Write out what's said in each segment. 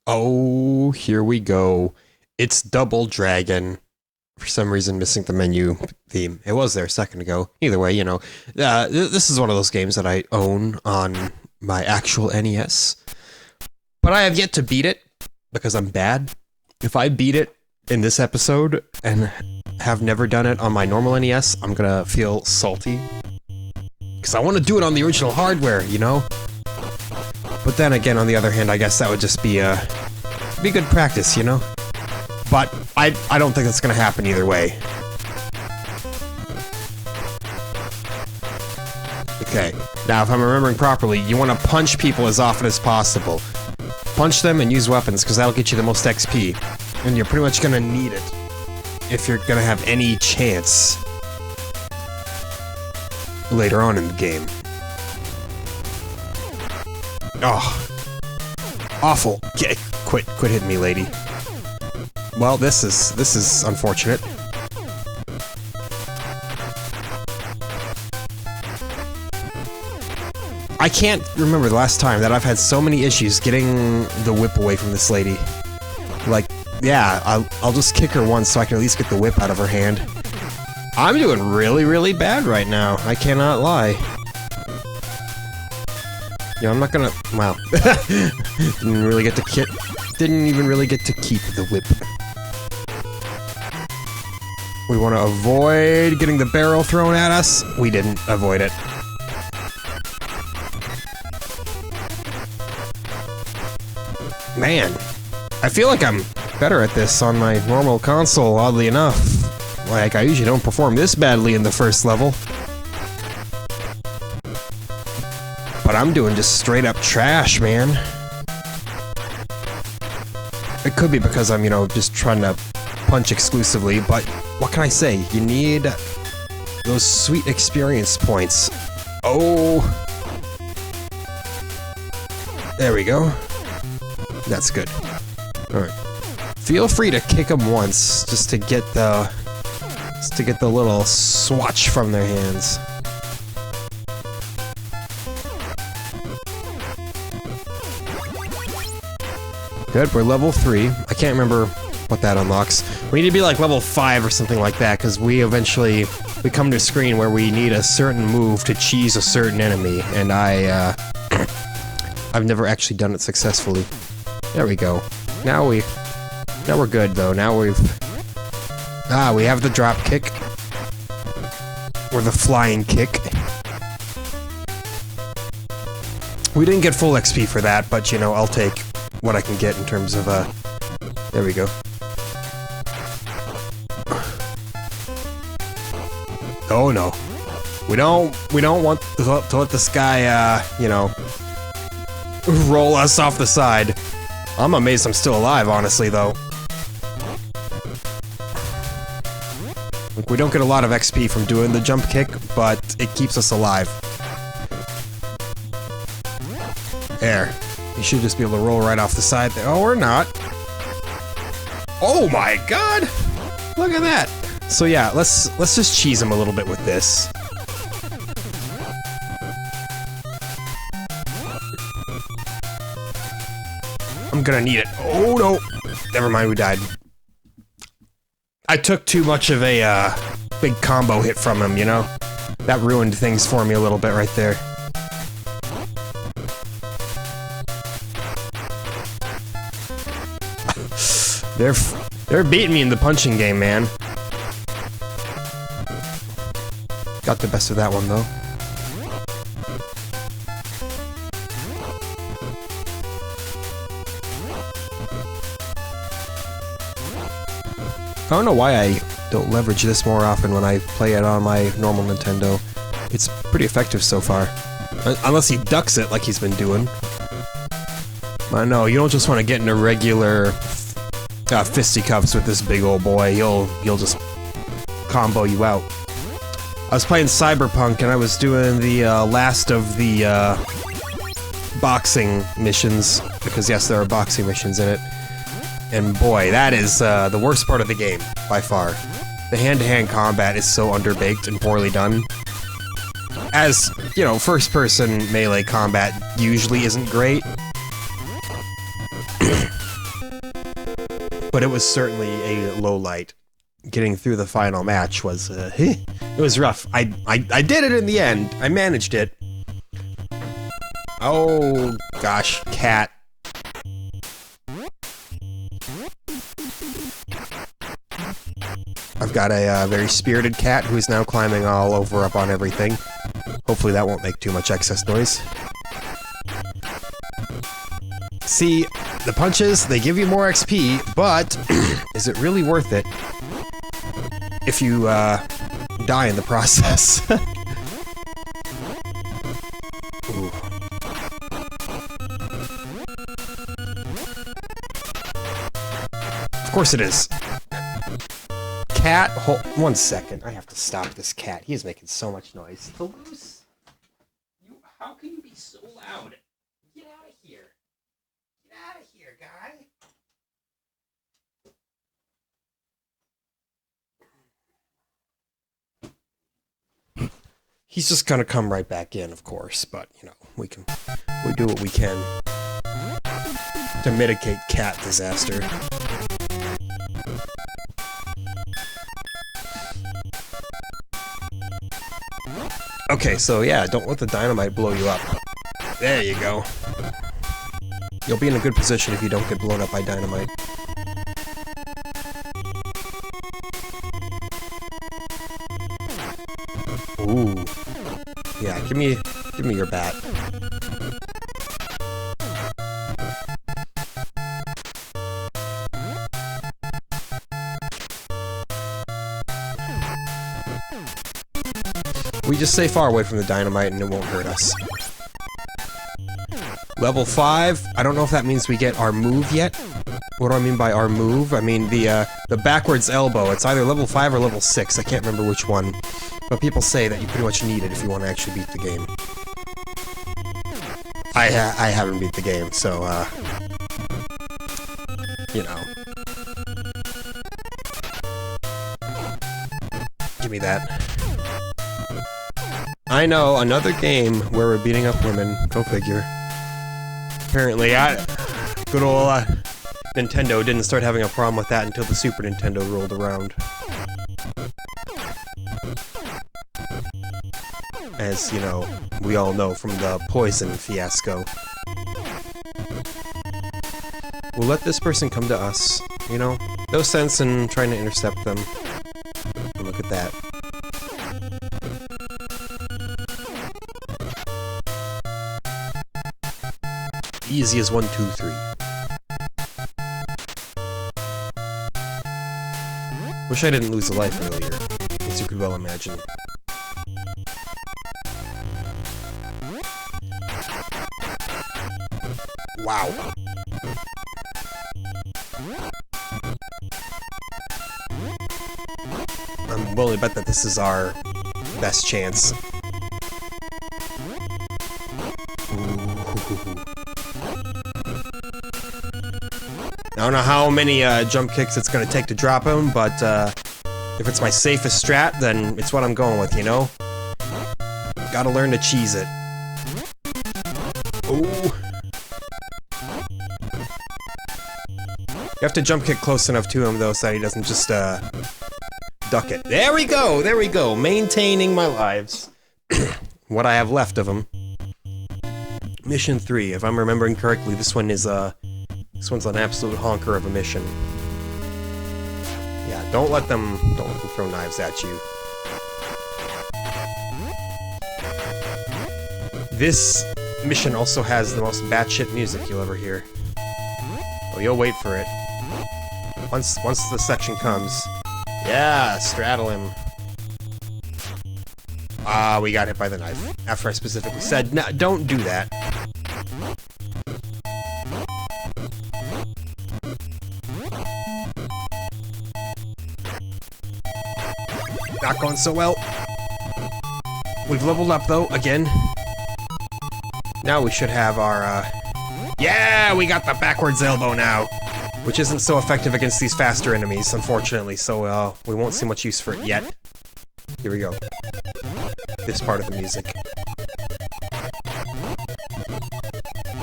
Oh, here we go. It's Double Dragon. For some reason, missing the menu theme. It was there a second ago. Either way, this is one of those games that I own on my actual NES. But I have yet to beat it, because I'm bad. If I beat it in this episode, and have never done it on my normal NES, I'm gonna feel salty. Because I want to do it on the original hardware, you know? But then again, on the other hand, I guess that would just be good practice, you know? But I don't think that's gonna happen either way. Okay, now if I'm remembering properly, you want to punch people as often as possible. Punch them and use weapons, because that'll get you the most XP. And you're pretty much gonna need it if you're gonna have any chance later on in the game. Oh. Awful. Quit hitting me, lady. Well, this is unfortunate. I can't remember the last time that I've had so many issues getting the whip away from this lady. Like, yeah, I'll just kick her once so I can at least get the whip out of her hand. I'm doing really, really bad right now. I cannot lie. Yeah, I'm not gonna... Wow. Didn't even really get to keep the whip. We want to avoid getting the barrel thrown at us. We didn't avoid it. Man, I feel like I'm better at this on my normal console, oddly enough. Like, I usually don't perform this badly in the first level. But I'm doing just straight up trash, man. It could be because I'm, just trying to punch exclusively, but what can I say? You need those sweet experience points. Oh. There we go. That's good. Alright. Feel free to kick them once, just to get the little swatch from their hands. Good, we're level 3. I can't remember what that unlocks. We need to be like level 5 or something like that, because we come to a screen where we need a certain move to cheese a certain enemy, and I've never actually done it successfully. There we go. Now we're good though. Now we have the drop kick. Or the flying kick. We didn't get full XP for that, but I'll take what I can get in terms of there we go. Oh no. We don't want to let this guy roll us off the side. I'm amazed I'm still alive, honestly, though. Like, we don't get a lot of XP from doing the jump kick, but it keeps us alive. There. You should just be able to roll right off the side there. Oh, or not. Oh my god! Look at that! So yeah, let's just cheese him a little bit with this. I'm gonna need it. Oh no! Never mind, we died. I took too much of a big combo hit from him, That ruined things for me a little bit right there. They're beating me in the punching game, man. Got the best of that one though. I don't know why I don't leverage this more often when I play it on my normal Nintendo. It's pretty effective so far. Unless he ducks it like he's been doing. I know, you don't just want to get into regular fisticuffs with this big old boy. He'll just combo you out. I was playing Cyberpunk and I was doing the last of the boxing missions. Because yes, there are boxing missions in it. And boy, that is the worst part of the game, by far. The hand-to-hand combat is so underbaked and poorly done. As, first-person melee combat usually isn't great. but it was certainly a low light. Getting through the final match was, it was rough. I did it in the end. I managed it. Oh, gosh, cat. I've got a very spirited cat who is now climbing all over up on everything. Hopefully that won't make too much excess noise. See, the punches, they give you more XP, but is it really worth it if you die in the process? Ooh. Of course it is. Cat, hold 1 second. I have to stop this cat. He is making so much noise. Toulouse, how can you be so loud? Get out of here. Get out of here, guy. He's just gonna come right back in, of course, but, you know, we do what we can to mitigate cat disaster. Okay, so yeah, don't let the dynamite blow you up. There you go. You'll be in a good position if you don't get blown up by dynamite. Ooh. Yeah, give me your bat. We just stay far away from the dynamite and it won't hurt us. Level 5, I don't know if that means we get our move yet. What do I mean by our move? I mean the backwards elbow. It's either level 5 or level 6, I can't remember which one. But people say that you pretty much need it if you want to actually beat the game. I haven't beat the game, so, you know. Give me that. I know, another game where we're beating up women. Go figure. Apparently, good old Nintendo didn't start having a problem with that until the Super Nintendo rolled around. As, you know, we all know from the Poison fiasco. We'll let this person come to us, you know? No sense in trying to intercept them. Look at that. Easy as 1, 2, 3. Wish I didn't lose a life earlier, as you could well imagine. Wow. I'm willing to bet that this is our best chance. I don't know how many jump kicks it's gonna take to drop him, but if it's my safest strat, then it's what I'm going with, you know? Gotta learn to cheese it. Ooh. You have to jump kick close enough to him, though, so that he doesn't just duck it. There we go! There we go! Maintaining my lives. What I have left of him. Mission 3, if I'm remembering correctly, this one is this one's an absolute honker of a mission. Yeah, don't let them throw knives at you. This mission also has the most batshit music you'll ever hear. Oh, you'll wait for it. Once the section comes. Yeah, straddle him. Ah, we got hit by the knife. After I specifically said, no, don't do that. Not going so well. We've leveled up, though, again. Now we should have our, yeah, we got the backwards elbow now! Which isn't so effective against these faster enemies, unfortunately, so, we won't see much use for it yet. Here we go. This part of the music.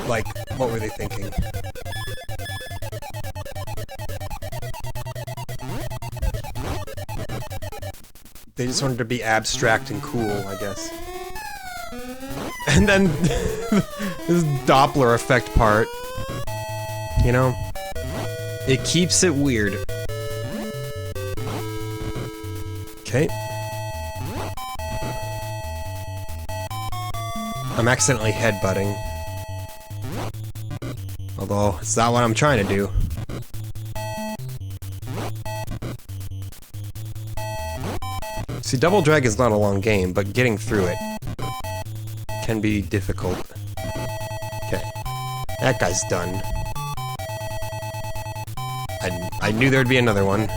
Like, what were they thinking? They just wanted to be abstract and cool, I guess. And then this Doppler effect part, you know, it keeps it weird. Okay. I'm accidentally headbutting. Although, it's not what I'm trying to do. See, Double Dragon's not a long game, but getting through it can be difficult. Okay. That guy's done. I knew there'd be another one.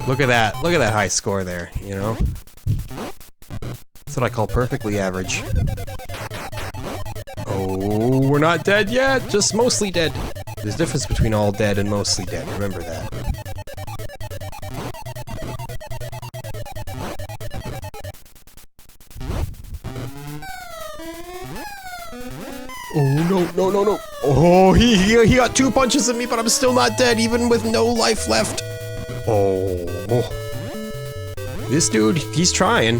Look at that high score there, you know? That's what I call perfectly average. Oh, we're not dead yet, just mostly dead. There's a difference between all dead and mostly dead, remember that. Oh, no, no, no, no. Oh, he got 2 punches at me, but I'm still not dead, even with no life left. Oh. This dude, he's trying.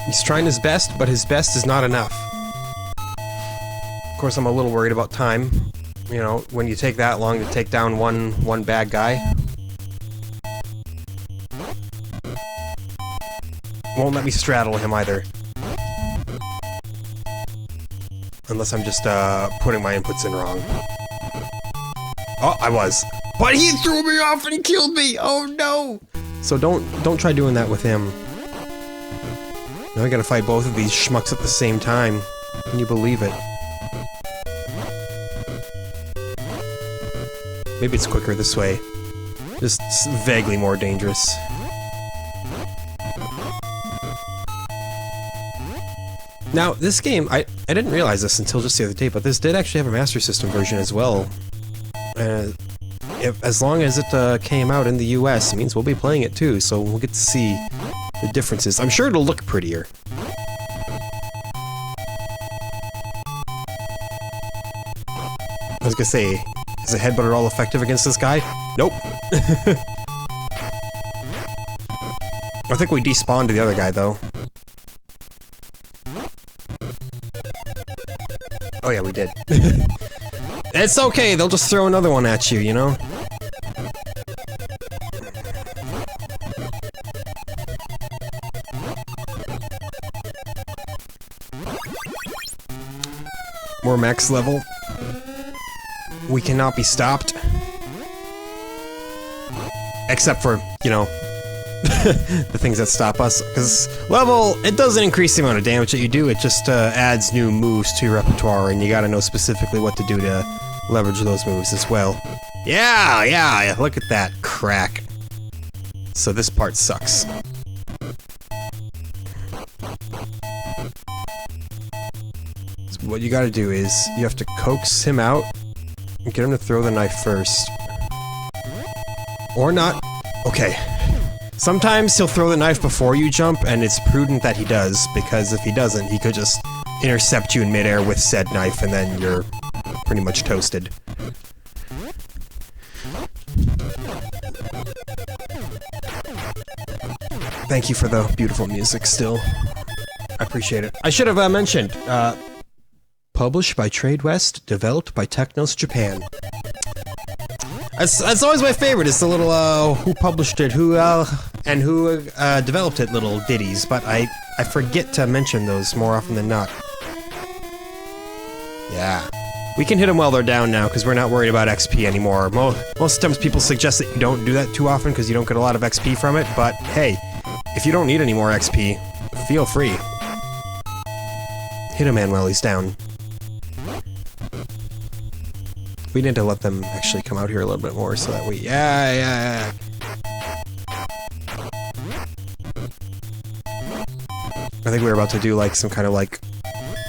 He's trying his best, but his best is not enough. Of course, I'm a little worried about time. You know, when you take that long to take down one bad guy. Won't let me straddle him either. Unless I'm just, putting my inputs in wrong. Oh, I was. But he threw me off and killed me! Oh no! So don't try doing that with him. Now I gotta fight both of these schmucks at the same time. Can you believe it? Maybe it's quicker this way. Just vaguely more dangerous. Now, this game, I didn't realize this until just the other day, but this did actually have a Master System version as well. As long as it came out in the US, it means we'll be playing it too, so we'll get to see the differences. I'm sure it'll look prettier. I was gonna say, is a headbutt at all effective against this guy? Nope. I think we despawned the other guy, though. Oh yeah, we did. It's okay, they'll just throw another one at you, you know? More max level. We cannot be stopped. Except for, you know, the things that stop us. Because level, it doesn't increase the amount of damage that you do, it just adds new moves to your repertoire, and you gotta know specifically what to do to leverage those moves as well. Yeah, look at that crack. So this part sucks. So what you gotta do is, you have to coax him out, and get him to throw the knife first. Or not. Okay. Sometimes he'll throw the knife before you jump, and it's prudent that he does, because if he doesn't, he could just intercept you in midair with said knife, and then you're pretty much toasted. Thank you for the beautiful music still. I appreciate it. I should have mentioned, published by Trade West, developed by Technos Japan. That's always my favorite, is the little, who published it, who developed it little ditties, but I forget to mention those more often than not. Yeah. We can hit them while they're down now, because we're not worried about XP anymore. Most times people suggest that you don't do that too often, because you don't get a lot of XP from it, but hey, if you don't need any more XP, feel free. Hit a man while he's down. We need to let them actually come out here a little bit more so that we... Yeah. I think we were about to do like some kind of like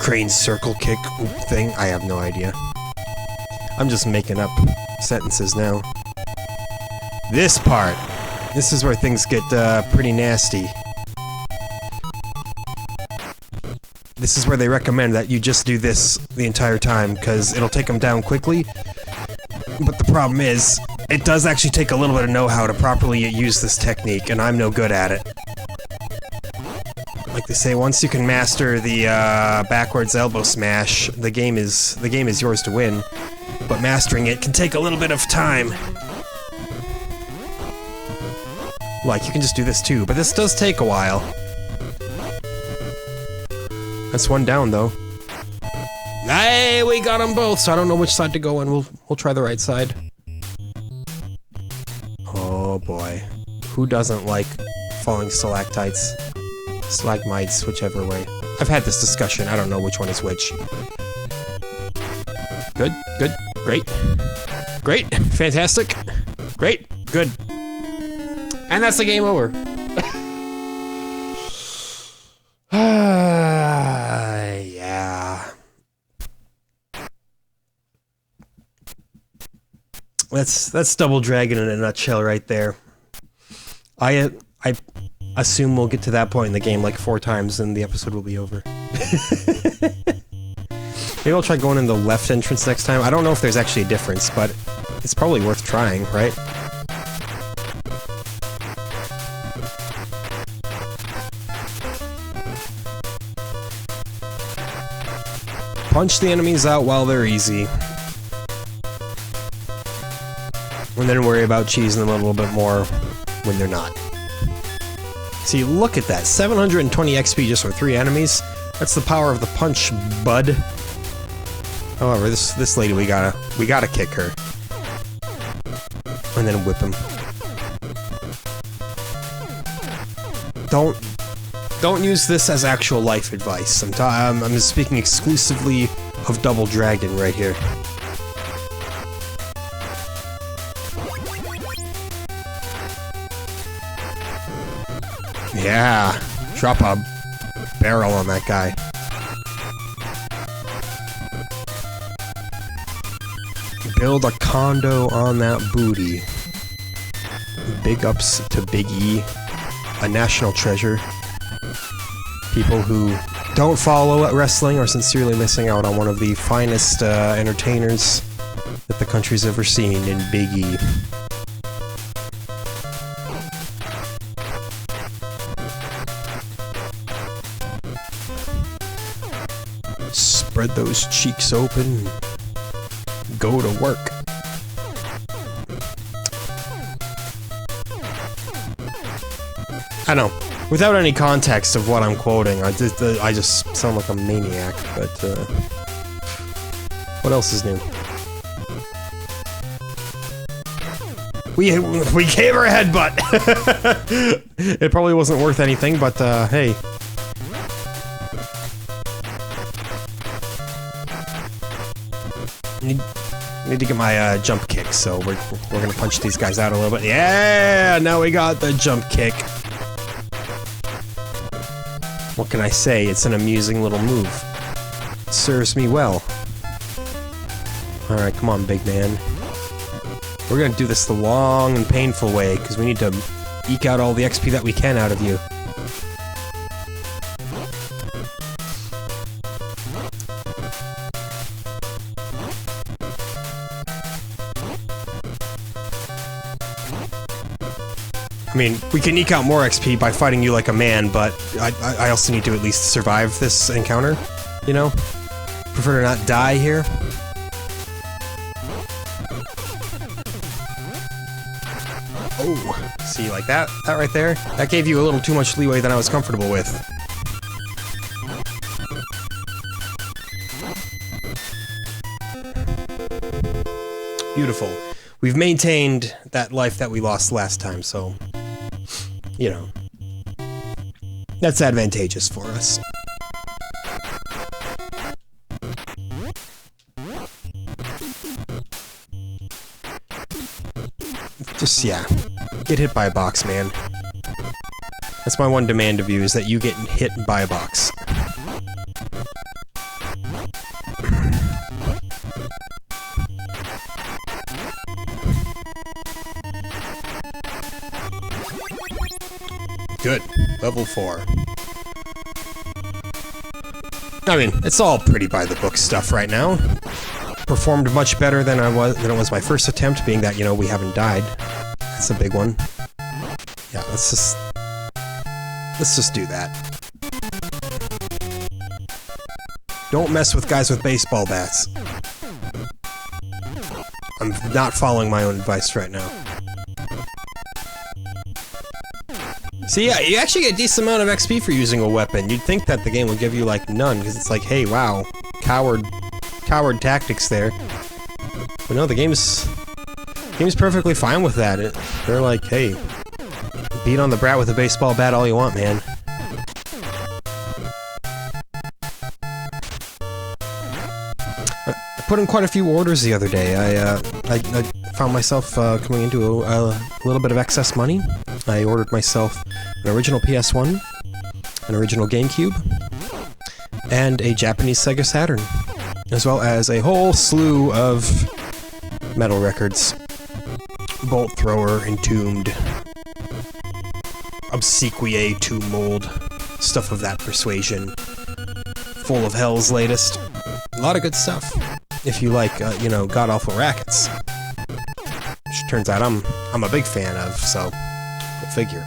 crane circle kick thing. I have no idea. I'm just making up sentences now. This part. This is where things get pretty nasty. This is where they recommend that you just do this the entire time, because it'll take them down quickly. But the problem is, it does actually take a little bit of know-how to properly use this technique, and I'm no good at it. Like they say, once you can master the backwards elbow smash, the game is yours to win. But mastering it can take a little bit of time. Like, you can just do this too, but this does take a while. That's one down, though. Hey, we got them both, so I don't know which side to go on. We'll try the right side. Oh boy. Who doesn't like falling stalactites? Stalagmites, whichever way. I've had this discussion, I don't know which one is which. Good, good, great. Great, fantastic. Great, good. And that's the game over. Yeah. That's Double Dragon in a nutshell right there. I assume we'll get to that point in the game like 4 times and the episode will be over. Maybe I'll try going in the left entrance next time. I don't know if there's actually a difference, but it's probably worth trying, right? Punch the enemies out while they're easy. And then worry about cheesing them a little bit more when they're not. See, look at that. 720 XP just for 3 enemies. That's the power of the punch, bud. However, this lady, we gotta kick her. And then whip him. Don't use this as actual life advice. I'm speaking exclusively of Double Dragon right here. Yeah, drop a barrel on that guy. Build a condo on that booty. Big ups to Big E, a national treasure. People who don't follow wrestling are sincerely missing out on one of the finest entertainers that the country's ever seen in Big E. Spread those cheeks open. Go to work. I know. Without any context of what I'm quoting, I just sound like a maniac, but, what else is new? We gave her a headbutt! It probably wasn't worth anything, but, hey. Need to get my, jump kick, so we're gonna punch these guys out a little bit. Yeah! Now we got the jump kick. What can I say? It's an amusing little move. It serves me well. Alright, come on, big man. We're gonna do this the long and painful way, because we need to eke out all the XP that we can out of you. I mean, we can eke out more XP by fighting you like a man, but I also need to at least survive this encounter, you know? Prefer to not die here. Oh, see, like that? That right there? That gave you a little too much leeway than I was comfortable with. Beautiful. We've maintained that life that we lost last time, so... you know, that's advantageous for us. Just, yeah, get hit by a box, man. That's my one demand of you, is that you get hit by a box. Good. Level 4. I mean, it's all pretty by the book stuff right now. performed much better than it was my first attempt, being that, you know, we haven't died. That's a big one. Yeah, let's just do that. Don't mess with guys with baseball bats. I'm not following my own advice right now. See, yeah, you actually get a decent amount of XP for using a weapon. You'd think that the game would give you, like, none, because it's like, hey, wow, coward tactics there. But no, the game's perfectly fine with that. They're like, hey, beat on the brat with a baseball bat all you want, man. I put in quite a few orders the other day. I found myself coming into a little bit of excess money. I ordered myself an original PS1, an original GameCube, and a Japanese Sega Saturn, as well as a whole slew of metal records. Bolt Thrower, Entombed, Obsequiae, Tomb Mold, stuff of that persuasion. Full of Hell's latest. A lot of good stuff. If you like, you know, god-awful rackets. Which turns out I'm a big fan of, so go figure.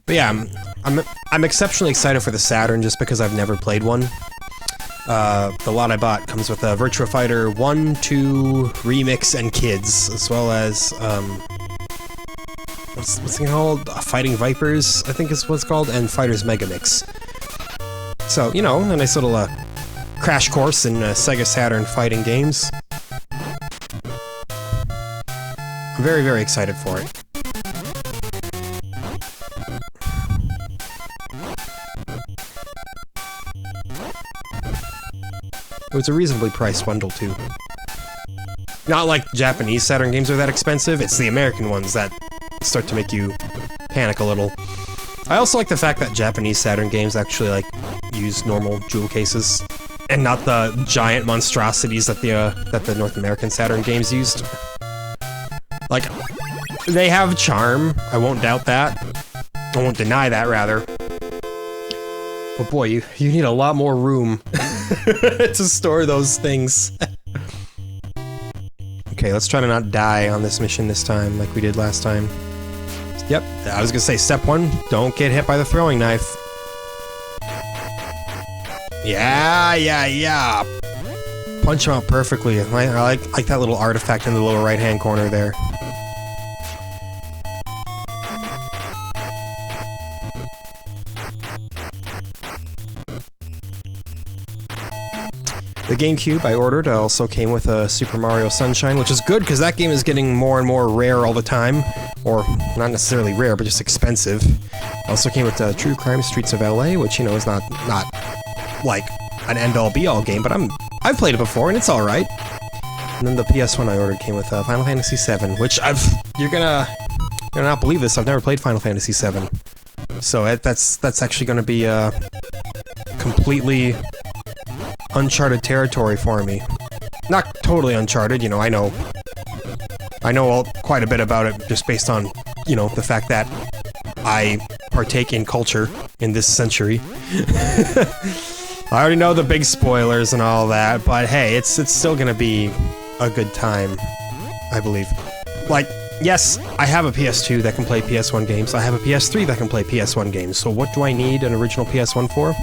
But yeah, I'm exceptionally excited for the Saturn just because I've never played one. The lot I bought comes with a Virtua Fighter 1, 2, Remix, and Kids, as well as, what's it called? Fighting Vipers, I think is what it's called, and Fighters Megamix. So, you know, a nice little crash course in Sega Saturn fighting games. I'm very, very excited for it. It was a reasonably priced bundle, too. Not like Japanese Saturn games are that expensive, it's the American ones that start to make you panic a little. I also like the fact that Japanese Saturn games actually, like, use normal jewel cases, and not the giant monstrosities that the North American Saturn games used. Like, they have charm, I won't doubt that. I won't deny that, rather. But boy, you need a lot more room to store those things. Okay, let's try to not die on this mission this time, like we did last time. Yep, I was gonna say, step 1, don't get hit by the throwing knife. Yeah! Punch him out perfectly. I like that little artifact in the lower right-hand corner there. The GameCube I ordered also came with a Super Mario Sunshine, which is good because that game is getting more and more rare all the time. Or, not necessarily rare, but just expensive. Also came with True Crime Streets of LA, which, you know, is not like an end-all be-all game, but I've played it before and it's alright. And then the PS1 I ordered came with Final Fantasy VII, which you're gonna not believe this, I've never played Final Fantasy VII. So that's actually gonna be completely uncharted territory for me. Not totally uncharted, you know, I know quite a bit about it just based on, you know, the fact that I partake in culture in this century. I already know the big spoilers and all that, but hey, it's still gonna be a good time, I believe. Like, yes, I have a PS2 that can play PS1 games, I have a PS3 that can play PS1 games, so what do I need an original PS1 for?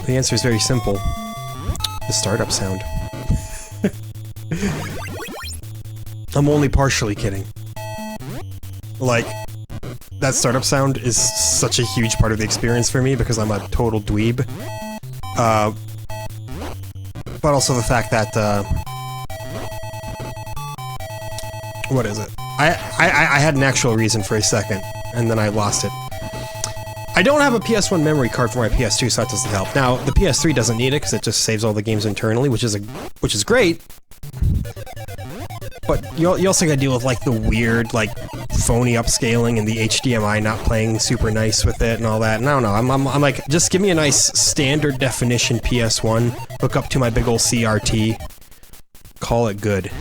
The answer is very simple. The startup sound. I'm only partially kidding. Like, that startup sound is such a huge part of the experience for me because I'm a total dweeb. But also the fact that, what is it? I had an actual reason for a second, and then I lost it. I don't have a PS1 memory card for my PS2, so that doesn't help. Now, the PS3 doesn't need it because it just saves all the games internally, which is great. But you also gotta deal with, like, the weird, like, phony upscaling and the HDMI not playing super nice with it and all that. And I don't know, I'm like, just give me a nice standard definition PS1, hook up to my big ol' CRT, call it good.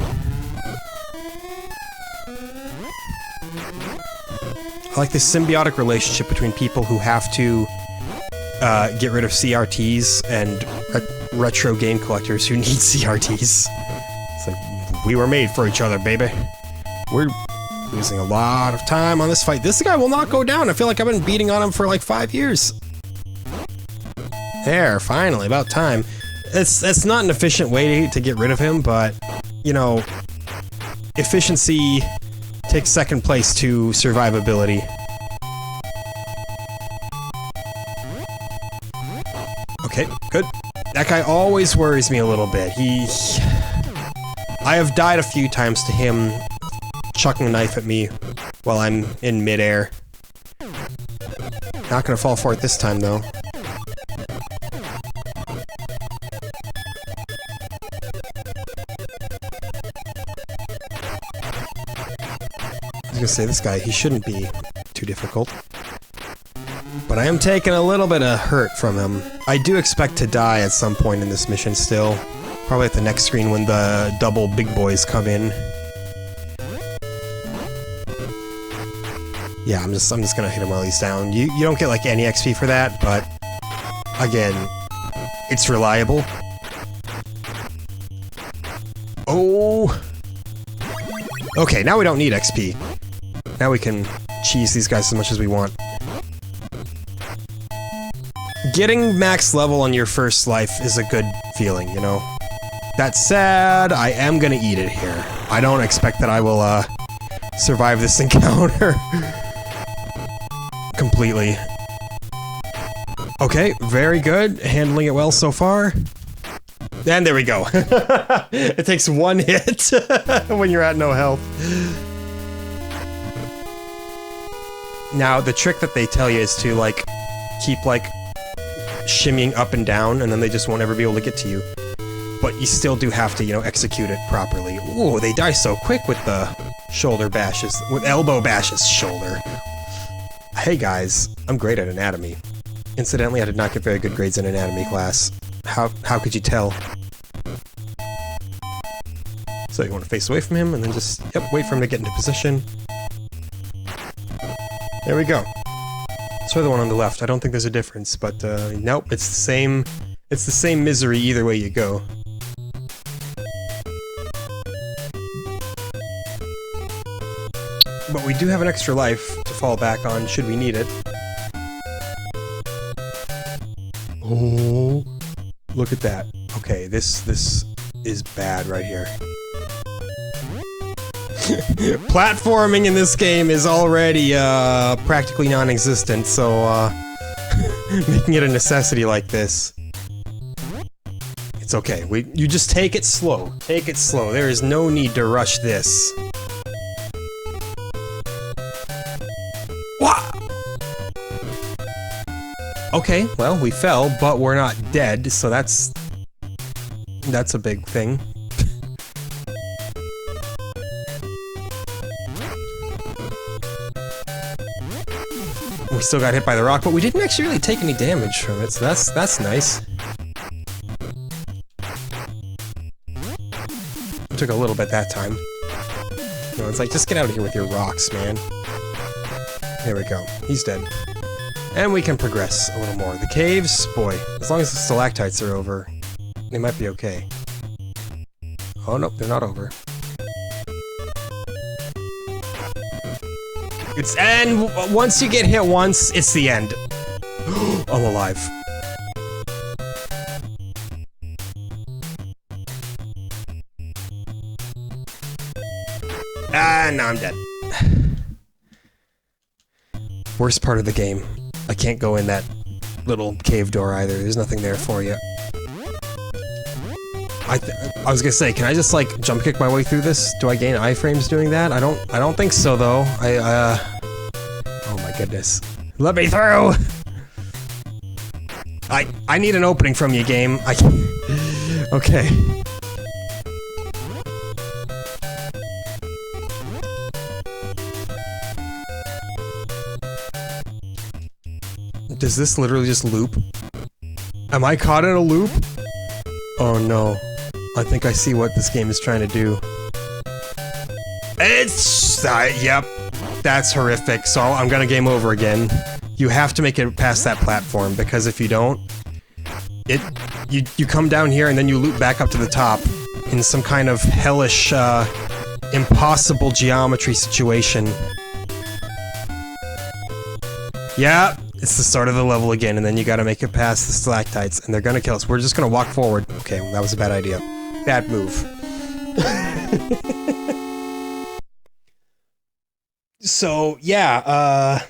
I like this symbiotic relationship between people who have to get rid of CRTs and retro game collectors who need CRTs. It's like, we were made for each other, baby. We're losing a lot of time on this fight. This guy will not go down. I feel like I've been beating on him for like 5 years. There, finally, about time. It's not an efficient way to get rid of him, but, you know, efficiency takes second place to survivability. Okay, good. That guy always worries me a little bit. I have died a few times to him chucking a knife at me while I'm in midair. Not gonna fall for it this time, though. I was gonna say, this guy, he shouldn't be too difficult. But I am taking a little bit of hurt from him. I do expect to die at some point in this mission still. Probably at the next screen when the double big boys come in. Yeah, I'm just gonna hit him while he's down. You don't get like any XP for that, but again, it's reliable. Oh! Okay, now we don't need XP. Now we can cheese these guys as much as we want. Getting max level on your first life is a good feeling, you know? That said, I am gonna eat it here. I don't expect that I will, survive this encounter completely. Okay, very good. Handling it well so far. And there we go. It takes one hit when you're at no health. Now, the trick that they tell you is to, like, keep, like, shimmying up and down, and then they just won't ever be able to get to you. But you still do have to, you know, execute it properly. Ooh, they die so quick with the shoulder bashes. With elbow bashes, shoulder. Hey guys, I'm great at anatomy. Incidentally, I did not get very good grades in anatomy class. How could you tell? So you want to face away from him, and then just, yep, wait for him to get into position. There we go. Try the one on the left. I don't think there's a difference, but nope, it's the same misery either way you go. But we do have an extra life to fall back on should we need it. Oh, look at that. Okay, this is bad right here. Platforming in this game is already practically non-existent, so making it a necessity like this. It's okay. You just take it slow. Take it slow. There is no need to rush this. Wah! Okay, well, we fell, but we're not dead, so that's a big thing. We still got hit by the rock, but we didn't actually really take any damage from it, so that's nice. It took a little bit that time. You know, it's like, just get out of here with your rocks, man. There we go. He's dead. And we can progress a little more. The caves, boy, as long as the stalactites are over, they might be okay. Oh, nope, they're not over. And once you get hit once, it's the end. I'm alive. Ah, now I'm dead. Worst part of the game. I can't go in that little cave door either. There's nothing there for you. I was gonna say, can I just like jump kick my way through this? Do I gain iframes doing that? I don't think so though. Oh my goodness. Let me through! I need an opening from you, game. Okay. Does this literally just loop? Am I caught in a loop? Oh no. I think I see what this game is trying to do. It's... yep. That's horrific, so I'm gonna game over again. You have to make it past that platform, because if you don't, you come down here and then you loop back up to the top in some kind of hellish, impossible geometry situation. Yeah, it's the start of the level again, and then you gotta make it past the stalactites, and they're gonna kill us. We're just gonna walk forward. Okay, well, that was a bad idea. Bad move. So, yeah,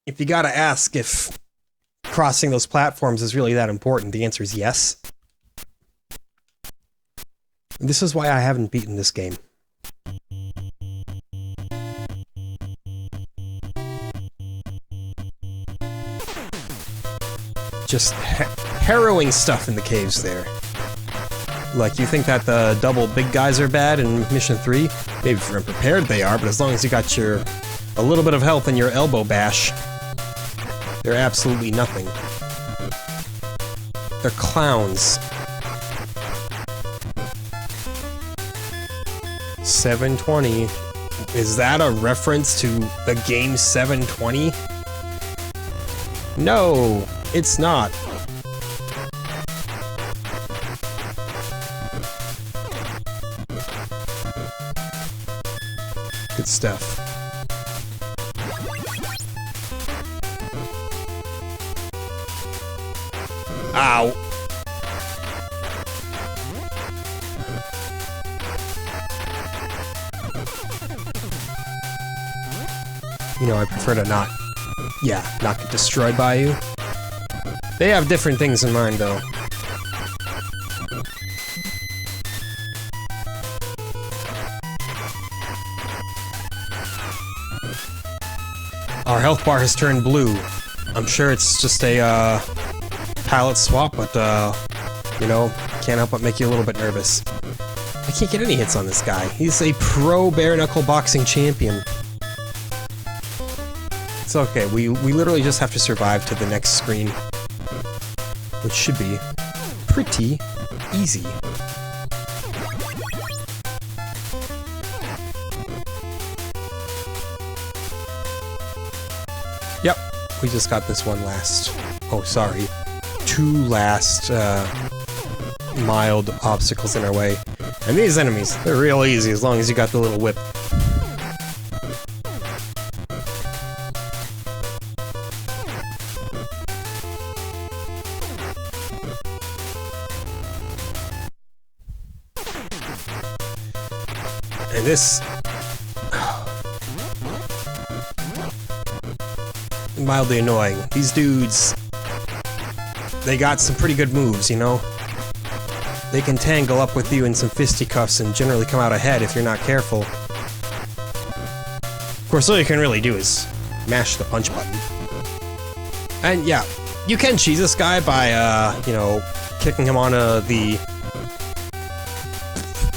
if you gotta ask if crossing those platforms is really that important, the answer is yes. And this is why I haven't beaten this game. Just harrowing stuff in the caves there. Like, you think that the double big guys are bad in Mission 3? Maybe if you're unprepared they are, but as long as you got a little bit of health in your elbow bash, they're absolutely nothing. They're clowns. 720. Is that a reference to the game 720? No, it's not. Good stuff. Ow. You know, I prefer to not get destroyed by you. They have different things in mind, though. Our health bar has turned blue. I'm sure it's just a, palette swap, but, you know, can't help but make you a little bit nervous. I can't get any hits on this guy. He's a pro bare-knuckle boxing champion. It's okay, we literally just have to survive to the next screen, which should be pretty easy. Yep, we just got this one last... Oh, sorry. Two last, mild obstacles in our way. And these enemies, they're real easy as long as you got the little whip. And this... mildly annoying. These dudes... they got some pretty good moves, you know? They can tangle up with you in some fisticuffs and generally come out ahead if you're not careful. Of course, all you can really do is mash the punch button. And yeah, you can cheese this guy by, you know, kicking him onto the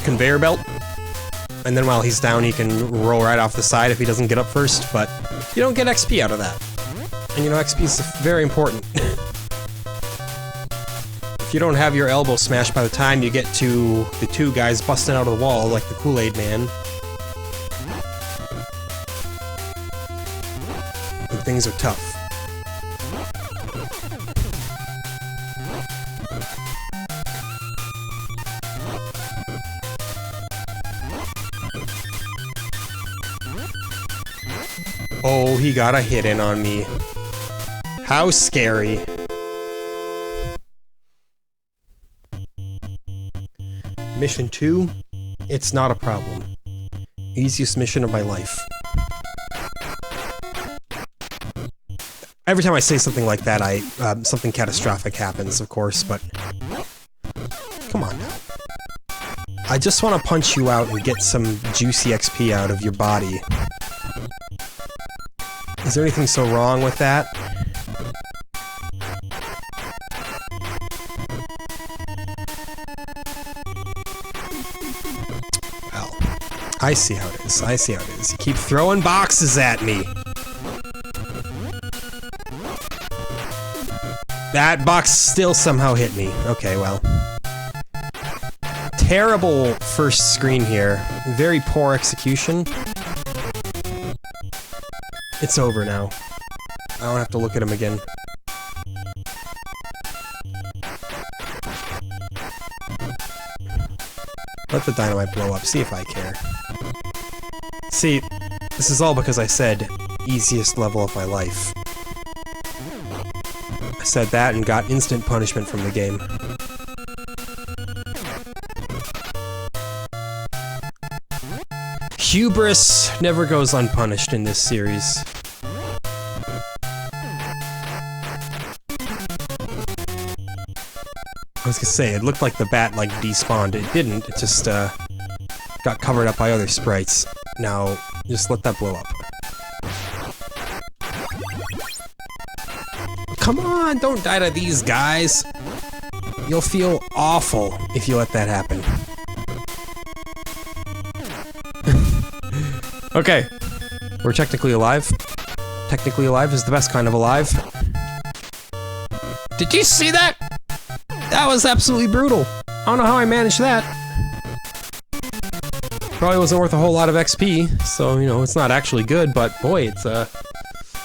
conveyor belt. And then while he's down, he can roll right off the side if he doesn't get up first, but you don't get XP out of that. And you know, XP is very important. If you don't have your elbow smashed by the time you get to the two guys busting out of the wall like the Kool-Aid Man, then things are tough. Oh, he got a hit in on me. How scary. Mission 2, it's not a problem. Easiest mission of my life. Every time I say something like that, something catastrophic happens, of course, but... come on now. I just want to punch you out and get some juicy XP out of your body. Is there anything so wrong with that? Well, I see how it is. I see how it is. You keep throwing boxes at me. That box still somehow hit me. Okay, well. Terrible first screen here. Very poor execution. It's over now. I don't have to look at him again. Let the dynamite blow up, see if I care. See, this is all because I said, easiest level of my life. I said that and got instant punishment from the game. Hubris never goes unpunished in this series. I was gonna say, it looked like the bat, like, despawned. It didn't, it just, got covered up by other sprites. Now, just let that blow up. Come on, don't die to these guys! You'll feel awful if you let that happen. Okay. We're technically alive. Technically alive is the best kind of alive. Did you see that? That was absolutely brutal. I don't know how I managed that. Probably wasn't worth a whole lot of XP, so, you know, it's not actually good, but boy,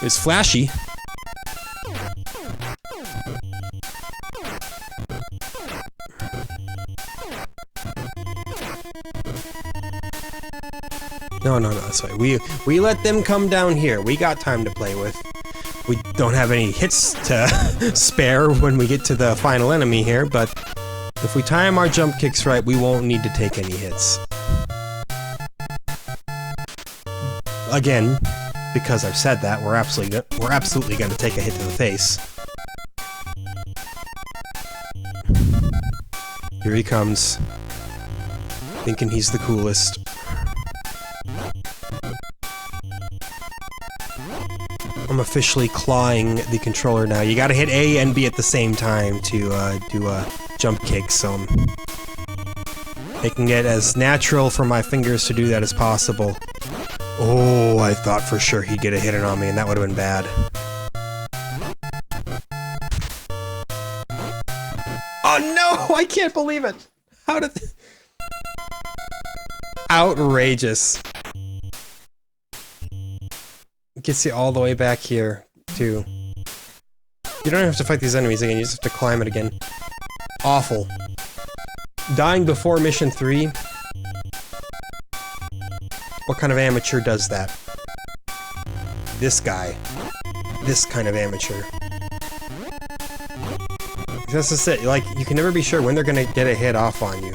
it's flashy. No, that's right. We let them come down here. We got time to play with. We don't have any hits to spare when we get to the final enemy here, but if we time our jump kicks right, we won't need to take any hits. Again, because I've said that, we're absolutely going to take a hit to the face. Here he comes, thinking he's the coolest. I'm officially clawing the controller now. You gotta hit A and B at the same time to do a jump kick, so I'm making it as natural for my fingers to do that as possible. Oh, I thought for sure he'd get a hit in on me, and that would have been bad. Oh no! I can't believe it! How did... Outrageous. Gets you all the way back here, too. You don't have to fight these enemies again, you just have to climb it again. Awful. Dying before mission 3? What kind of amateur does that? This guy. This kind of amateur. That's just it, like, you can never be sure when they're gonna get a hit off on you.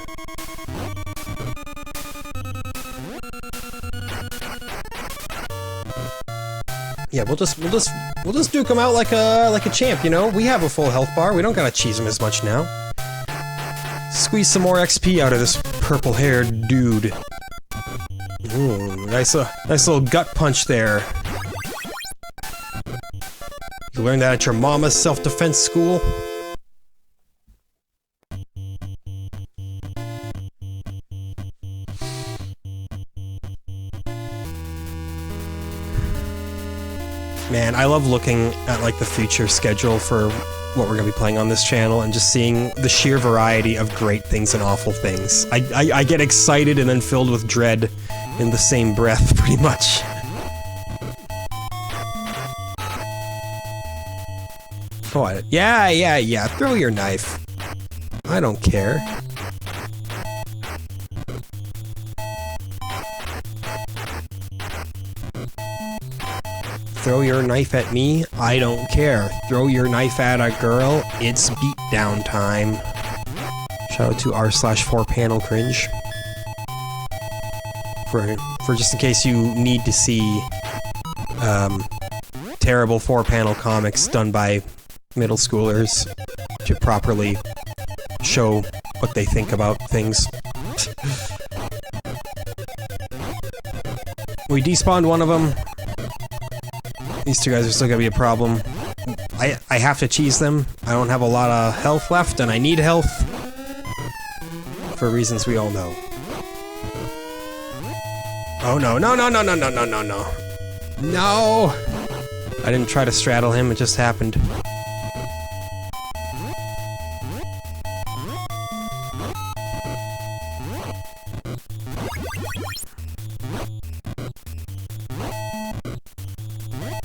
Yeah, we'll just duke him out like a champ, you know? We have a full health bar, we don't gotta cheese him as much now. Squeeze some more XP out of this purple-haired dude. Ooh, nice little gut punch there. You learned that at your mama's self-defense school? Man, I love looking at, like, the future schedule for what we're gonna be playing on this channel and just seeing the sheer variety of great things and awful things. I get excited and then filled with dread in the same breath, pretty much. Oh, yeah, throw your knife. I don't care. Throw your knife at me, I don't care. Throw your knife at a girl, it's beatdown time. Shout out to r/4panelcringe. For just in case you need to see terrible 4-panel comics done by middle schoolers to properly show what they think about things. We despawned one of them. These two guys are still gonna be a problem. I have to cheese them. I don't have a lot of health left, and I need health. For reasons we all know. Oh no, no! No! I didn't try to straddle him, it just happened.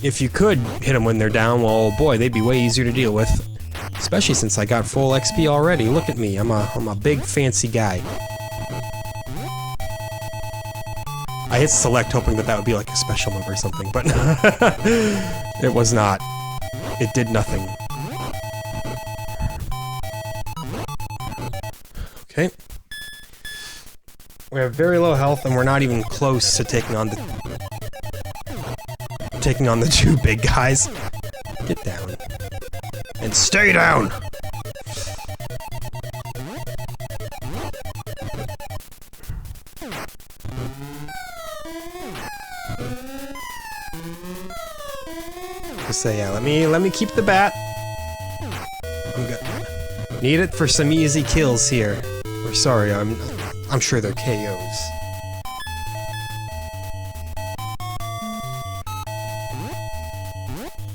if you could hit them when they're down, well, boy, they'd be way easier to deal with. Especially since I got full XP already. Look at me, I'm a big fancy guy. I hit select hoping that that would be like a special move or something, but it was not. It did nothing. Okay. We have very low health and we're not even close to taking on the two big guys. Get down. And stay down! Just say, yeah, let me keep the bat. I'm good. Need it for some easy kills here. Or sorry, I'm sure they're KOs.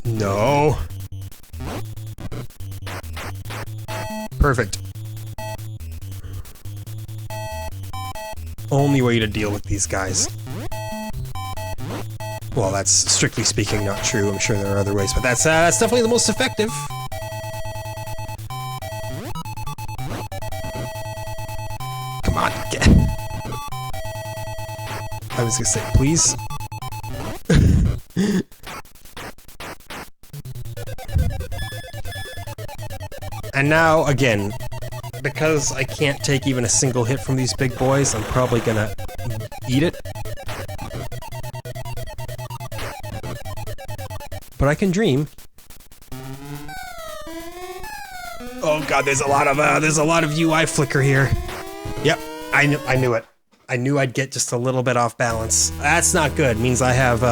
No. Perfect. Only way to deal with these guys. Well, that's strictly speaking not true. I'm sure there are other ways, but that's definitely the most effective. Come on, get. I was gonna say, please. And now, again, because I can't take even a single hit from these big boys, I'm probably gonna eat it. But I can dream. Oh god, there's a lot of UI flicker here. Yep, I knew it. I knew I'd get just a little bit off balance. That's not good. It means I have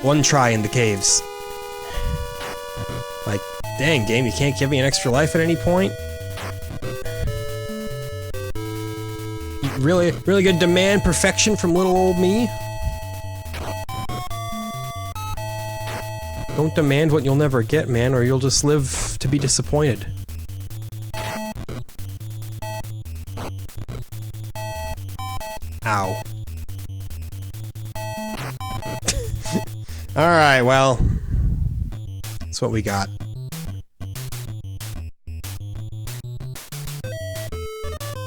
one try in the caves. Like, dang game, you can't give me an extra life at any point? You really gonna demand perfection from little old me? Don't demand what you'll never get, man, or you'll just live to be disappointed. Ow. Alright, well. That's what we got.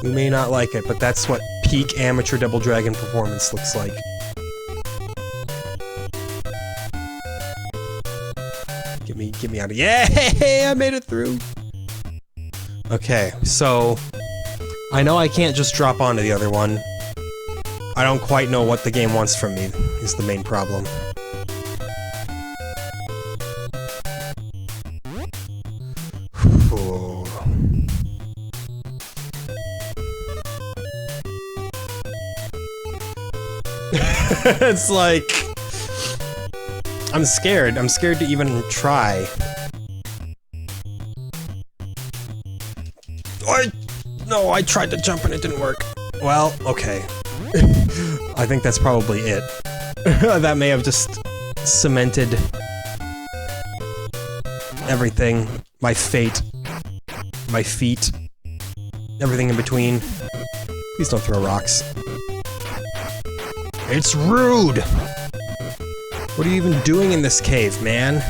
You may not like it, but that's what peak amateur Double Dragon performance looks like. Get me out of— Yay! I made it through! Okay, so I know I can't just drop onto the other one. I don't quite know what the game wants from me, is the main problem. It's like— I'm scared. I'm scared to even try. No, I tried to jump and it didn't work. Well, okay. I think that's probably it. That may have just cemented everything. My fate. My feet. Everything in between. Please don't throw rocks. It's rude! What are you even doing in this cave, man?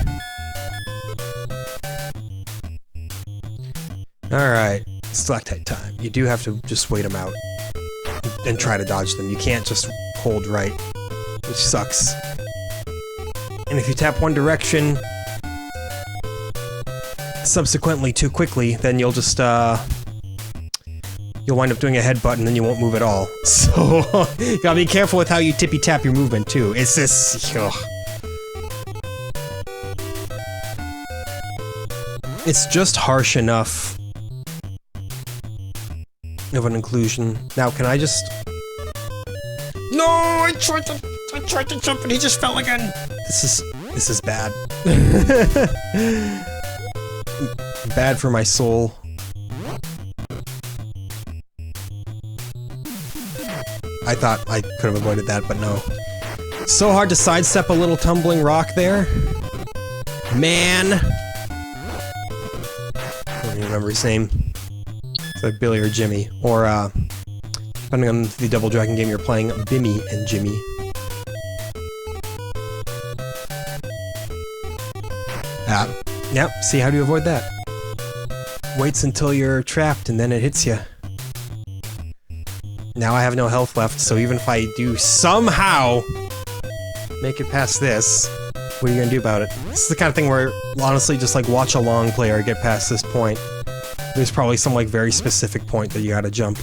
Alright, stalactite time. You do have to just wait them out. And try to dodge them. You can't just hold right, which sucks. And if you tap one direction subsequently too quickly, then you'll just, you'll wind up doing a headbutt and then you won't move at all. So, you gotta be careful with how you tippy-tap your movement, too. It's this— ugh. It's just harsh enough of an inclusion. Now, can I just— No! I tried to jump and he just fell again! This is bad. Bad for my soul. I thought I could have avoided that, but no. It's so hard to sidestep a little tumbling rock there. Man! I don't even remember his name. It's like Billy or Jimmy. Or, depending on the Double Dragon game you're playing, Bimmy and Jimmy. Yep, see how do you avoid that? Waits until you're trapped and then it hits you. Now I have no health left, so even if I do somehow make it past this, what are you gonna do about it? This is the kind of thing where, honestly, just like watch a long player get past this point. There's probably some like very specific point that you gotta jump.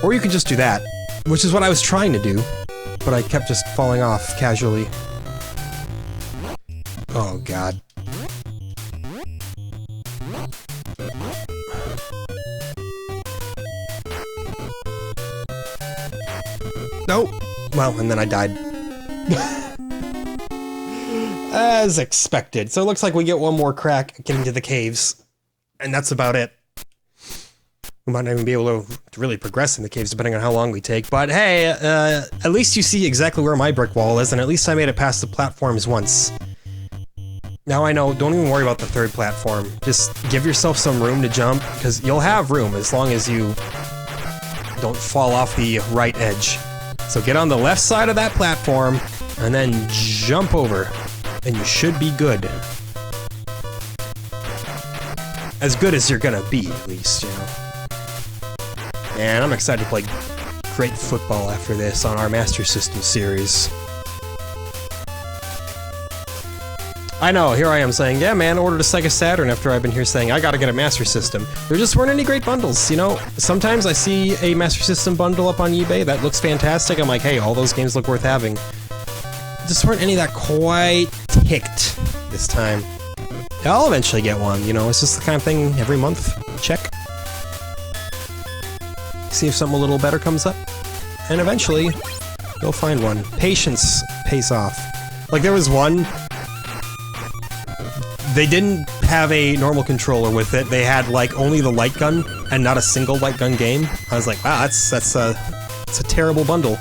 Or you could just do that, which is what I was trying to do, but I kept just falling off casually. Oh god. Nope. Well, and then I died. As expected. So it looks like we get one more crack at getting to the caves. And that's about it. We might not even be able to really progress in the caves depending on how long we take. But hey, at least you see exactly where my brick wall is, and at least I made it past the platforms once. Now I know, don't even worry about the third platform. Just give yourself some room to jump, because you'll have room as long as you don't fall off the right edge. So get on the left side of that platform, and then jump over, and you should be good. As good as you're gonna be, at least, you know. And I'm excited to play great football after this on our Master System series. I know, here I am saying, yeah man, ordered a Sega Saturn after I've been here saying, I gotta get a Master System. There just weren't any great bundles, you know? Sometimes I see a Master System bundle up on eBay that looks fantastic, I'm like, hey, all those games look worth having. Just weren't any that quite ticked this time. I'll eventually get one, you know, it's just the kind of thing every month, check. See if something a little better comes up, and eventually, you'll find one. Patience pays off. Like, there was one, they didn't have a normal controller with it, they had, like, only the light gun, and not a single light gun game. I was like, wow, that's a terrible bundle.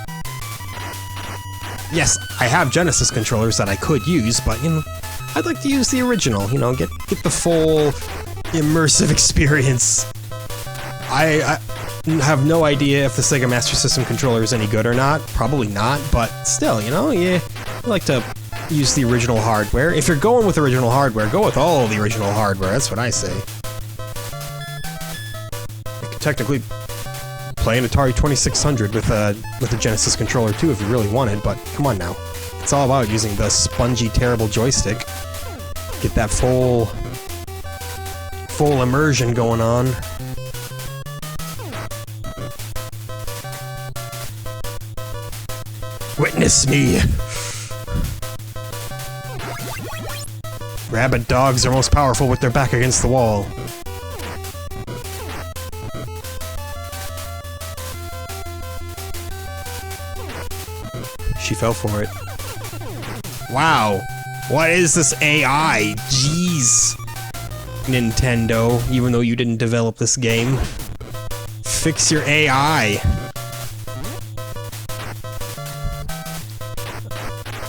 Yes, I have Genesis controllers that I could use, but, you know, I'd like to use the original, you know, get the full immersive experience. I have no idea if the Sega Master System controller is any good or not. Probably not, but still, you know, yeah, I like to use the original hardware. If you're going with original hardware, go with all the original hardware, that's what I say. You could technically play an Atari 2600 with a Genesis controller too if you really wanted, but come on now. It's all about using the spongy, terrible joystick. Get that full immersion going on. Witness me! Rabid dogs are most powerful with their back against the wall. She fell for it. Wow! What is this AI? Jeez! Nintendo, even though you didn't develop this game. Fix your AI!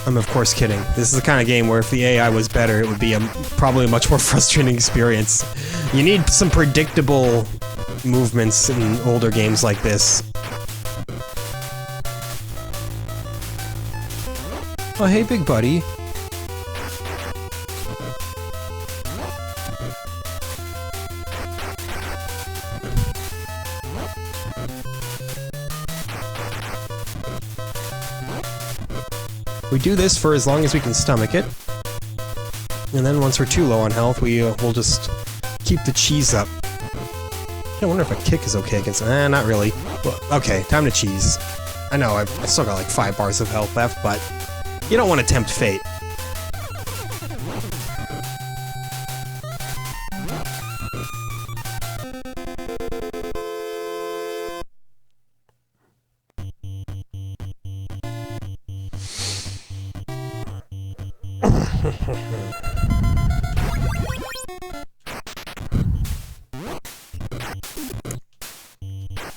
I'm of course kidding. This is the kind of game where if the AI was better, it would be probably a much more frustrating experience. You need some predictable movements in older games like this. Oh hey big buddy. We do this for as long as we can stomach it, and then once we're too low on health, we'll just keep the cheese up. I wonder if a kick is okay against... not really. Well, okay, time to cheese. I know, I've still got like 5 bars of health left, but you don't want to tempt fate.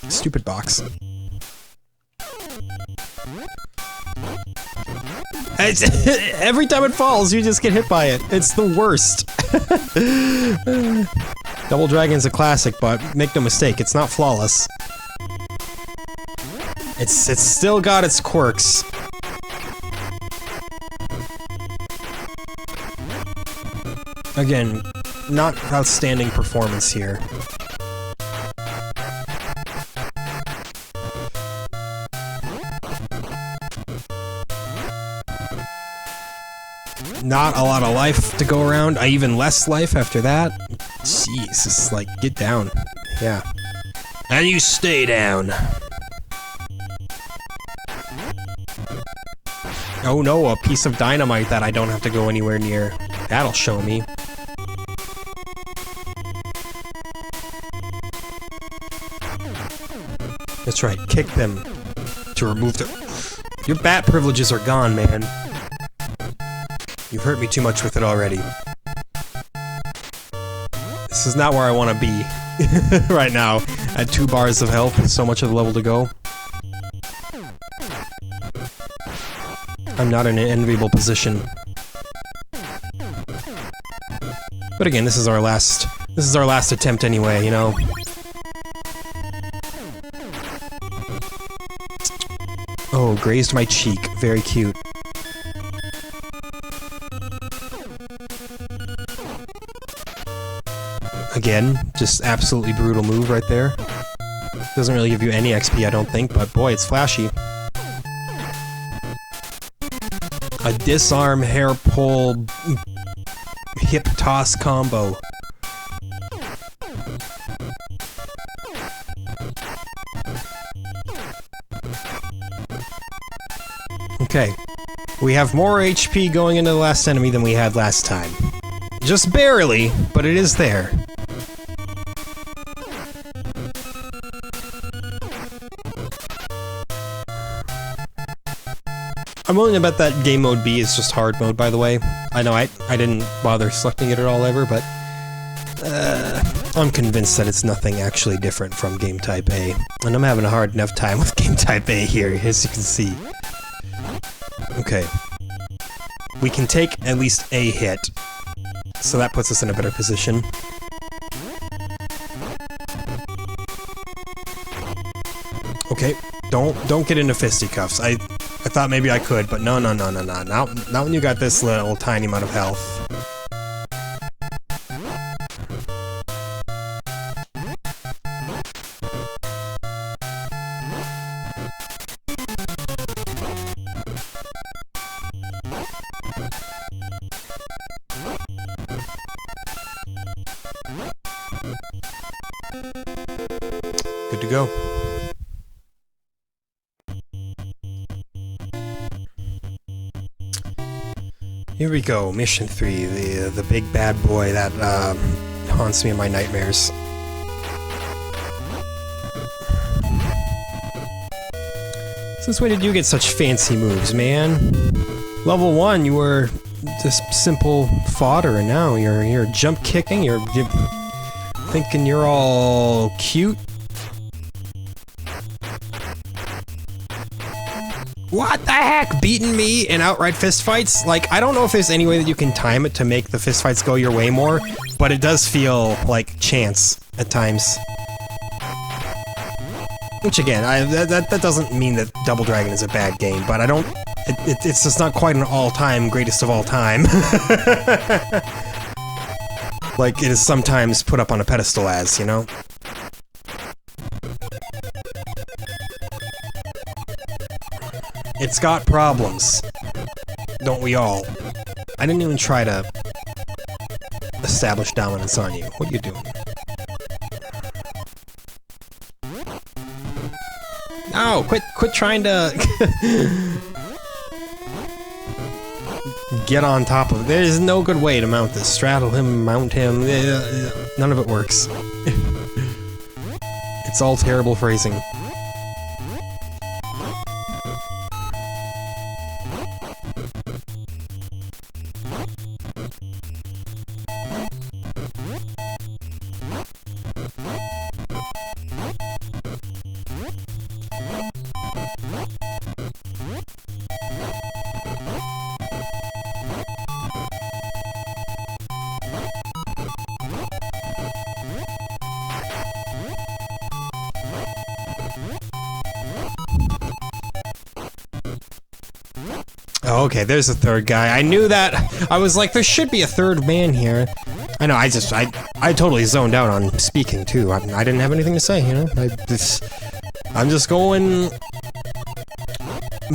Stupid box. Every time it falls, you just get hit by it. It's the worst. Double Dragon's a classic, but make no mistake, it's not flawless. It's still got its quirks. Again, not outstanding performance here. Not a lot of life to go around. Even less life after that. Jeez, it's like, get down. Yeah. And you stay down. Oh no, a piece of dynamite that I don't have to go anywhere near. That'll show me. That's right, kick them to remove the... Your bat privileges are gone, man. You've hurt me too much with it already. This is not where I want to be right now. At 2 bars of health with so much of the level to go. I'm not in an enviable position. But again, this is our last attempt anyway, you know. Oh, grazed my cheek. Very cute. Again, just absolutely brutal move right there. Doesn't really give you any XP, I don't think, but boy, it's flashy. A disarm, hair pull, hip toss combo. Okay. We have more HP going into the last enemy than we had last time. Just barely, but it is there. I'm willing to bet that game mode B is just hard mode, by the way. I know I didn't bother selecting it at all ever, but I'm convinced that it's nothing actually different from game type A. And I'm having a hard enough time with game type A here, as you can see. Okay. We can take at least a hit, so that puts us in a better position. Okay, don't get into fisticuffs. I thought maybe I could, but no. Not when you got this little tiny amount of health. Good to go. Here we go, Mission 3, the big bad boy that haunts me in my nightmares. Since when did you get such fancy moves, man? Level 1, you were just simple fodder, and now you're jump kicking, you're thinking you're all cute? What the heck? Beating me in outright fistfights? Like, I don't know if there's any way that you can time it to make the fistfights go your way more, but it does feel like chance at times. Which again, that doesn't mean that Double Dragon is a bad game, but I don't... It's just not quite an all-time greatest of all time. Like it is sometimes put up on a pedestal as, you know? It's got problems. Don't we all? I didn't even try to establish dominance on you. What are you doing? No, quit trying to get on top of it. There is no good way to mount this. Straddle him, mount him. None of it works. It's all terrible phrasing. Oh, okay, there's a third guy. I knew that. I was like, there should be a third man here. I know, I totally zoned out on speaking, too. I didn't have anything to say, you know? I'm just going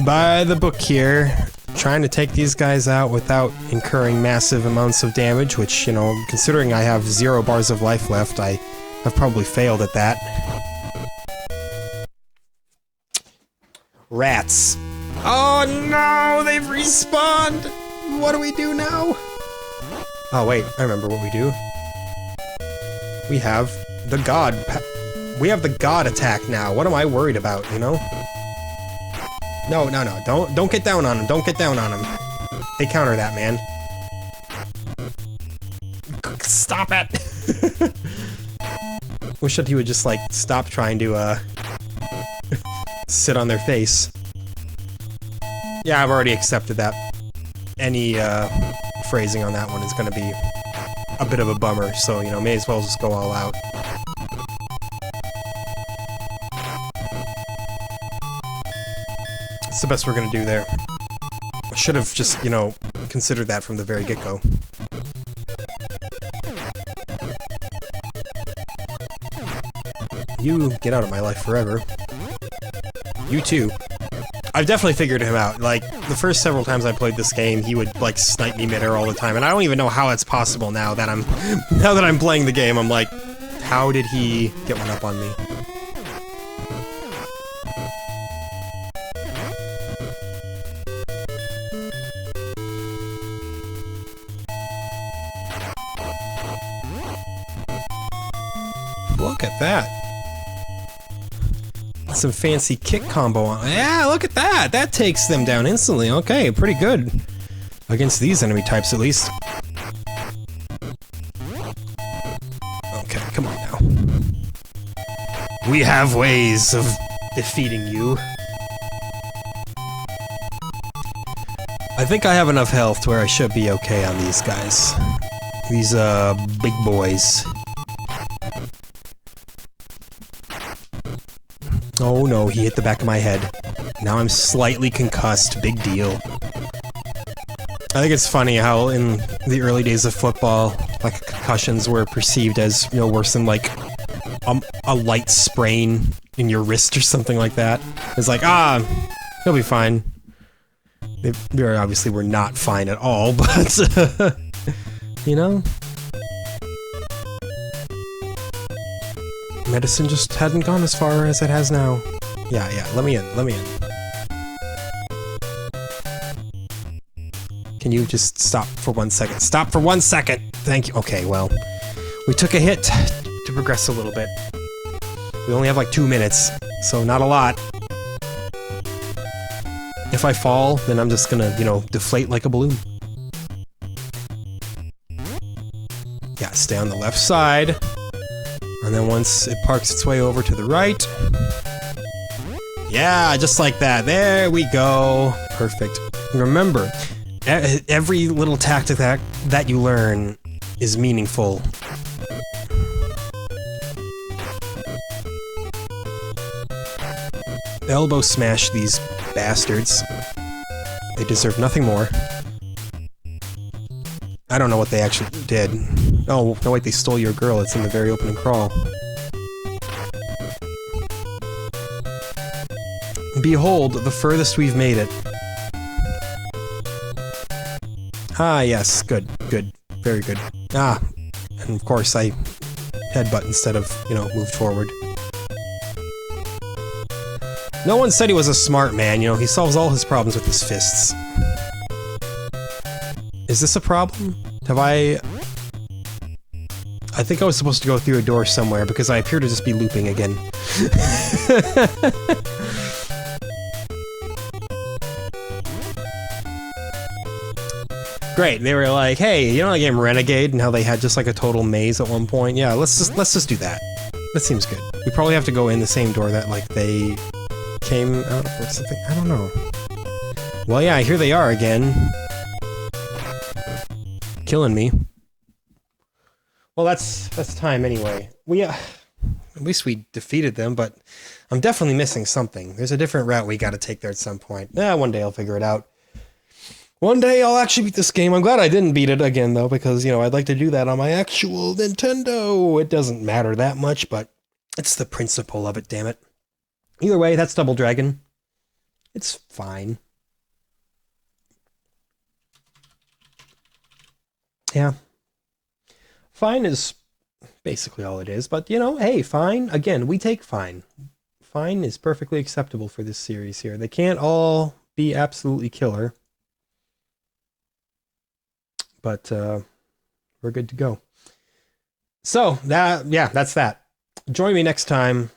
by the book here, trying to take these guys out without incurring massive amounts of damage, which, you know, considering I have 0 bars of life left, I've probably failed at that. Rats. Oh no, they've respawned! What do we do now? Oh wait, I remember what we do. We have the god... We have the god attack now. What am I worried about, you know? No, no, no. Don't get down on him. Don't get down on him. They counter that, man. Stop it! Wish that he would just, like, stop trying to, sit on their face. Yeah, I've already accepted that. Any, phrasing on that one is gonna be a bit of a bummer, so, you know, may as well just go all out. It's the best we're gonna do there. I should have just, you know, considered that from the very get-go. You get out of my life forever. You too. I've definitely figured him out. Like, the first several times I played this game, he would, like, snipe me mid-air all the time, and I don't even know how that's possible now that I'm playing the game. I'm like, how did he get one up on me? Look at that. Some fancy kick combo on. Yeah, look at that! That takes them down instantly. Okay, pretty good. Against these enemy types, at least. Okay, come on now. We have ways of defeating you. I think I have enough health to where I should be okay on these guys. These, big boys. Oh no, he hit the back of my head. Now I'm slightly concussed. Big deal. I think it's funny how in the early days of football, like, concussions were perceived as, you know, worse than, like, a light sprain in your wrist or something like that. It's like, he'll be fine. They very obviously were not fine at all, but, you know? Medicine just hadn't gone as far as it has now. Yeah, let me in, let me in. Can you just stop for 1 second? Stop for 1 second! Thank you. Okay, well, we took a hit to progress a little bit. We only have like 2 minutes, so not a lot. If I fall, then I'm just gonna, you know, deflate like a balloon. Yeah, stay on the left side. And then once it parks its way over to the right... Yeah, just like that. There we go. Perfect. Remember, every little tactic that you learn is meaningful. Elbow smash these bastards. They deserve nothing more. I don't know what they actually did. Oh, no wait, they stole your girl. It's in the very opening crawl. Behold, the furthest we've made it. Ah, yes, good, good, very good. Ah, and of course I headbutt instead of, you know, moved forward. No one said he was a smart man, you know, he solves all his problems with his fists. Is this a problem? Have I think I was supposed to go through a door somewhere because I appear to just be looping again. Great, they were like, hey, you know the game Renegade and how they had just like a total maze at one point? Yeah, let's just do that. That seems good. We probably have to go in the same door that like they came out of or something. I don't know. Well, yeah, here they are again. Killing me. Well, that's time anyway. We at least we defeated them, but I'm definitely missing something. There's a different route we got to take there at some point. One day I'll figure it out. One day I'll actually beat this game. I'm glad I didn't beat it again, though, because, I'd like to do that on my actual Nintendo. It doesn't matter that much, but it's the principle of it, damn it. Either way, that's Double Dragon. It's fine. Yeah. Fine is basically all it is, but, hey, fine. Again, we take fine. Fine is perfectly acceptable for this series here. They can't all be absolutely killer. But we're good to go. So that's that. Join me next time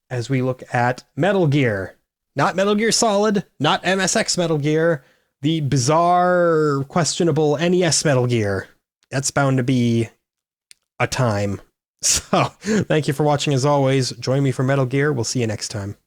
as we look at Metal Gear. Not Metal Gear Solid, not MSX Metal Gear, the bizarre, questionable NES Metal Gear. That's bound to be a time. So, thank you for watching as always. Join me for Metal Gear. We'll see you next time.